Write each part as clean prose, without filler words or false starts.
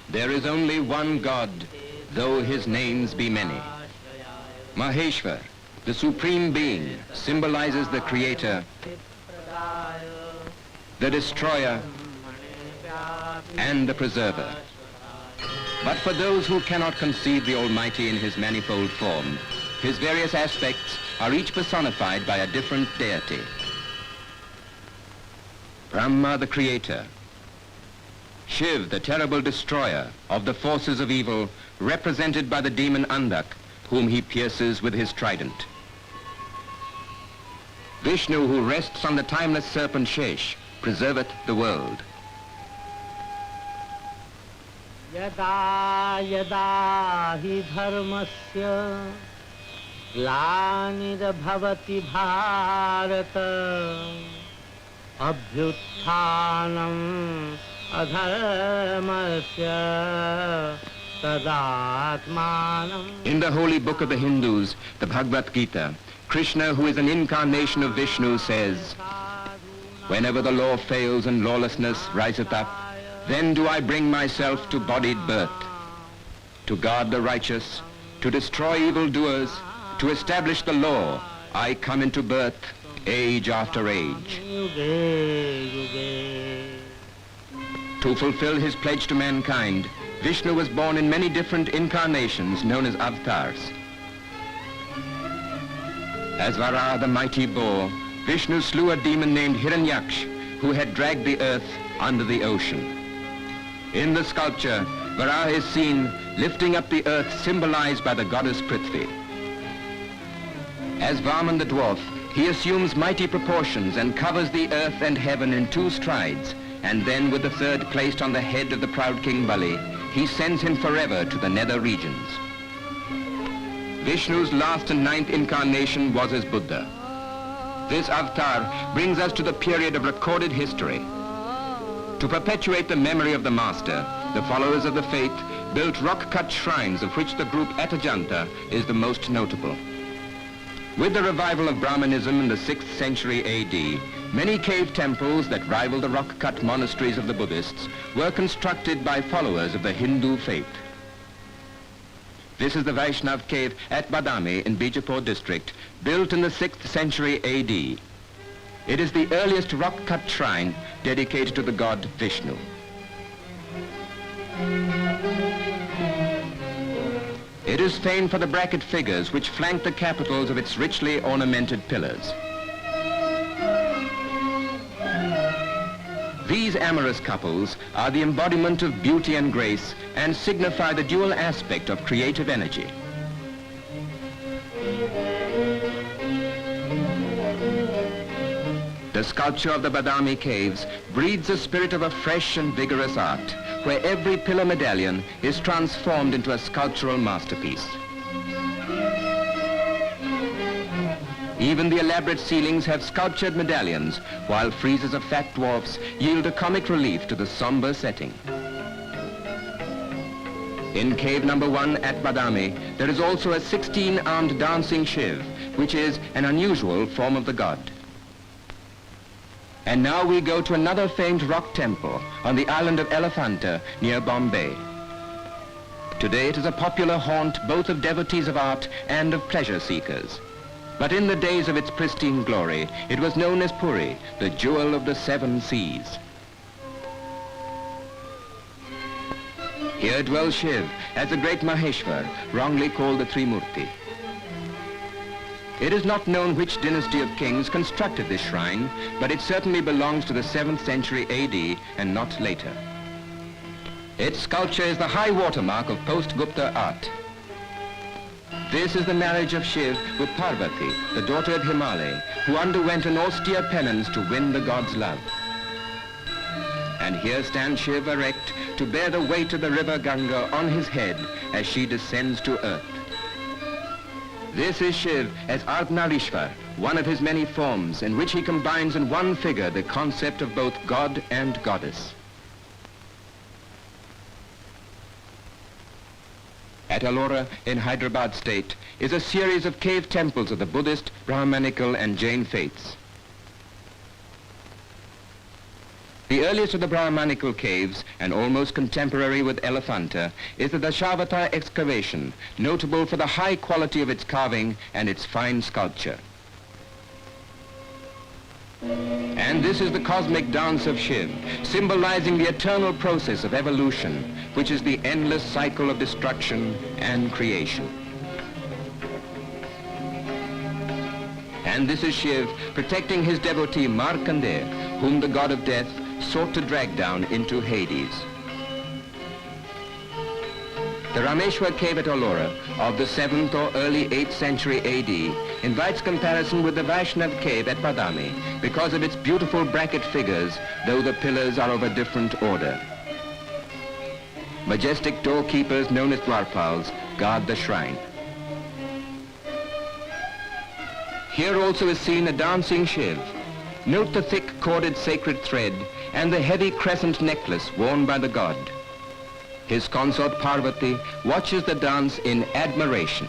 There is only one God, though his names be many. Maheshwar, the Supreme Being, symbolizes the Creator, the Destroyer, and the Preserver. But for those who cannot conceive the Almighty in his manifold form, his various aspects are each personified by a different deity. Brahma, the Creator. Shiv, the terrible destroyer of the forces of evil, represented by the demon Andak, whom he pierces with his trident. Vishnu, who rests on the timeless serpent Shesh, preserveth the world. Yada yada hi dharmasya glanirabhavati bharata abhyutthanam adharmasya tadatmanam. In the holy book of the Hindus, the Bhagavad Gita, Krishna, who is an incarnation of Vishnu, says, "Whenever the law fails and lawlessness riseth up, then do I bring myself to bodied birth, to guard the righteous, to destroy evildoers, to establish the law. I come into birth, age after age." To fulfill his pledge to mankind, Vishnu was born in many different incarnations known as avatars. As Vara, the mighty boar, Vishnu slew a demon named Hiranyaksh, who had dragged the earth under the ocean. In the sculpture, Vara is seen lifting up the earth, symbolized by the goddess Prithvi. As Vaman the dwarf, he assumes mighty proportions and covers the earth and heaven in 2 strides, and then with the third placed on the head of the proud King Bali, he sends him forever to the nether regions. Vishnu's last and 9th incarnation was as Buddha. This avatar brings us to the period of recorded history. To perpetuate the memory of the master, the followers of the faith built rock-cut shrines, of which the group Atajanta is the most notable. With the revival of Brahmanism in the 6th century AD, many cave temples that rival the rock-cut monasteries of the Buddhists were constructed by followers of the Hindu faith. This is the Vaishnav cave at Badami in Bijapur district, built in the 6th century AD. It is the earliest rock-cut shrine dedicated to the god Vishnu. It is famed for the bracket figures which flank the capitals of its richly ornamented pillars. These amorous couples are the embodiment of beauty and grace and signify the dual aspect of creative energy. The sculpture of the Badami caves breathes the spirit of a fresh and vigorous art, where every pillar medallion is transformed into a sculptural masterpiece. Even the elaborate ceilings have sculptured medallions, while friezes of fat dwarfs yield a comic relief to the somber setting. In cave number 1 at Badami, there is also a 16-armed dancing Shiv, which is an unusual form of the god. And now we go to another famed rock temple on the island of Elephenta near Bombay. Today it is a popular haunt both of devotees of art and of pleasure seekers. But in the days of its pristine glory, it was known as Puri, the jewel of the 7 seas. Here dwells Shiv as the great Maheshwar, wrongly called the Trimurti. It is not known which dynasty of kings constructed this shrine, but it certainly belongs to the 7th century AD and not later. Its sculpture is the high watermark of post-Gupta art. This is the marriage of Shiv with Parvati, the daughter of Himalayan, who underwent an austere penance to win the god's love. And here stands Shiv erect to bear the weight of the river Ganga on his head as she descends to earth. This is Shiv as Ardnarishvar, one of his many forms in which he combines in one figure the concept of both god and goddess. At Ellora in Hyderabad state is a series of cave temples of the Buddhist, Brahmanical and Jain faiths. The earliest of the Brahmanical caves, and almost contemporary with Elephanta, is the Dashavatara excavation, notable for the high quality of its carving and its fine sculpture. And this is the cosmic dance of Shiv, symbolizing the eternal process of evolution, which is the endless cycle of destruction and creation. And this is Shiv protecting his devotee Markandeya, whom the god of death sought to drag down into Hades. The Rameshwar cave at Ellora of the 7th or early 8th century AD invites comparison with the Vaishnav cave at Badami because of its beautiful bracket figures, though the pillars are of a different order. Majestic doorkeepers known as Dwarpals guard the shrine. Here also is seen a dancing Shiv. Note the thick corded sacred thread and the heavy crescent necklace worn by the god. His consort Parvati watches the dance in admiration.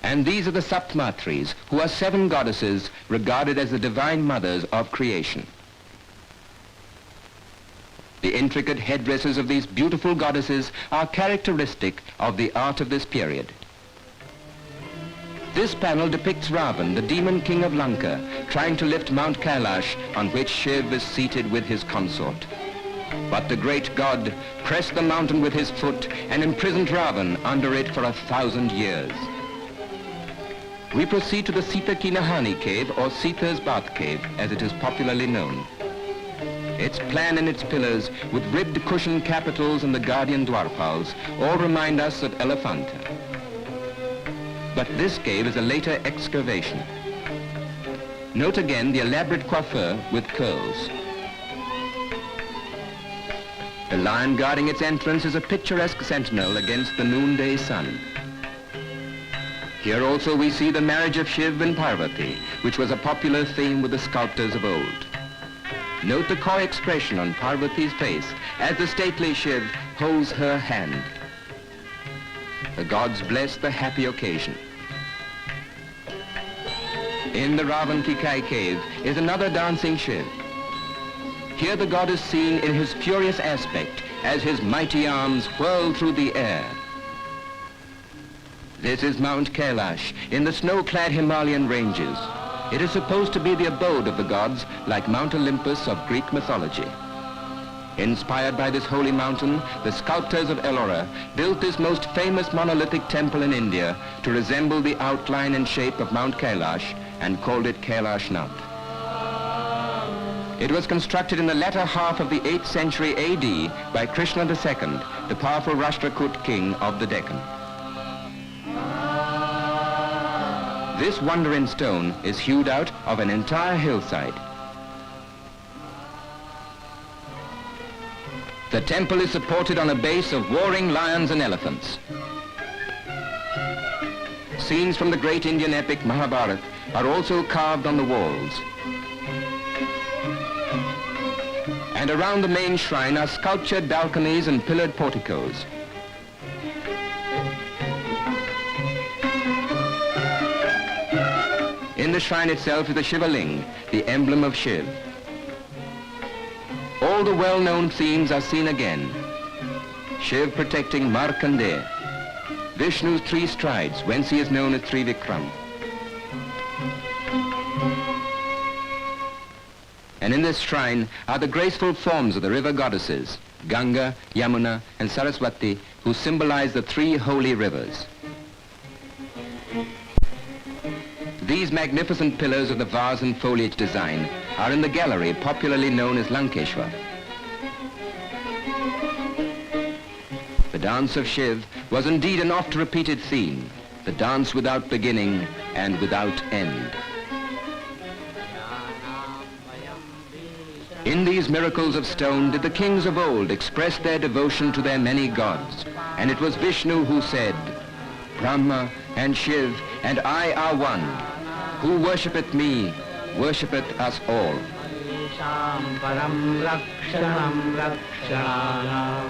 And these are the Saptmatris, who are 7 goddesses regarded as the divine mothers of creation. The intricate headdresses of these beautiful goddesses are characteristic of the art of this period. This panel depicts Ravan, the demon king of Lanka, trying to lift Mount Kailash, on which Shiv is seated with his consort. But the great god pressed the mountain with his foot and imprisoned Ravan under it for 1,000 years. We proceed to the Sita Ki Nahani cave, or Sita's bath cave, as it is popularly known. Its plan and its pillars, with ribbed cushioned capitals and the guardian Dwarpals, all remind us of Elephanta. But this cave is a later excavation. Note again the elaborate coiffure with curls. The lion guarding its entrance is a picturesque sentinel against the noonday sun. Here also we see the marriage of Shiv and Parvati, which was a popular theme with the sculptors of old. Note the coy expression on Parvati's face as the stately Shiv holds her hand. The gods bless the happy occasion. In the Ravankikai cave is another dancing Shiv. Here the god is seen in his furious aspect as his mighty arms whirl through the air. This is Mount Kailash in the snow-clad Himalayan ranges. It is supposed to be the abode of the gods like Mount Olympus of Greek mythology. Inspired by this holy mountain, the sculptors of Ellora built this most famous monolithic temple in India to resemble the outline and shape of Mount Kailash and called it Kailashnath. It was constructed in the latter half of the 8th century AD by Krishna II, the powerful Rashtrakut king of the Deccan. This wonder in stone is hewed out of an entire hillside. The temple is supported on a base of warring lions and elephants. Scenes from the great Indian epic Mahabharata are also carved on the walls. And around the main shrine are sculptured balconies and pillared porticos. In the shrine itself is the Shivaling, the emblem of Shiv. All the well-known themes are seen again. Shiv protecting Markandeya, Vishnu's 3 strides, whence he is known as Trivikram. And in this shrine are the graceful forms of the river goddesses, Ganga, Yamuna, and Saraswati, who symbolize the 3 holy rivers. These magnificent pillars of the vase and foliage design are in the gallery popularly known as Lankeshwar. The dance of Shiv was indeed an oft-repeated theme, the dance without beginning and without end. In these miracles of stone did the kings of old express their devotion to their many gods, and it was Vishnu who said, Brahma and Shiv and I are one. Who worshipeth me, worshipeth us all. Param Lakshanam Lakshanam.